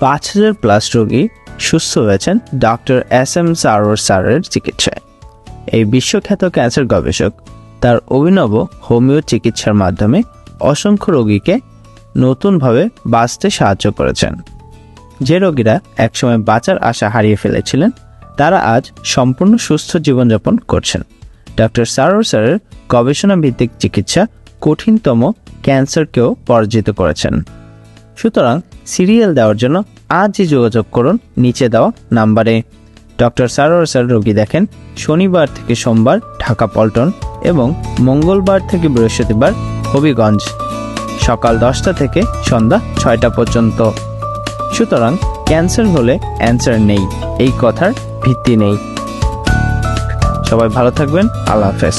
5,000+ রোগী সুস্থ হয়েছেন ডক্টর SM সারোয়ার স্যারের চিকিৎসায়। এই বিশ্বখ্যাত ক্যান্সার গবেষক তার অভিনব হোমিও চিকিৎসার মাধ্যমে অসংখ্য রোগীকে নতুনভাবে বাঁচতে সাহায্য করেছেন। যে রোগীরা একসময় বাঁচার আশা হারিয়ে ফেলেছিলেন তারা আজ সম্পূর্ণ সুস্থ জীবনযাপন করছেন। ডক্টর সারোয়ার স্যারের গবেষণাভিত্তিক চিকিৎসা কঠিনতম ক্যান্সারকেও পরাজিত করেছেন। সুতরাং সিরিয়াল দেওয়ার জন্য আজই যোগাযোগ করুন নিচে দেওয়া নাম্বারে। ডক্টর সারোয়ার স্যার রোগী দেখেন শনিবার থেকে সোমবার ঢাকা পল্টন এবং মঙ্গলবার থেকে বৃহস্পতিবার হবিগঞ্জ, সকাল 10টা থেকে সন্ধ্যা 6টা পর্যন্ত। সুতরাং ক্যান্সার হলে অ্যান্সার নেই, এই কথার ভিত্তি নেই। সবাই ভালো থাকবেন। আল্লাহ হাফেজ।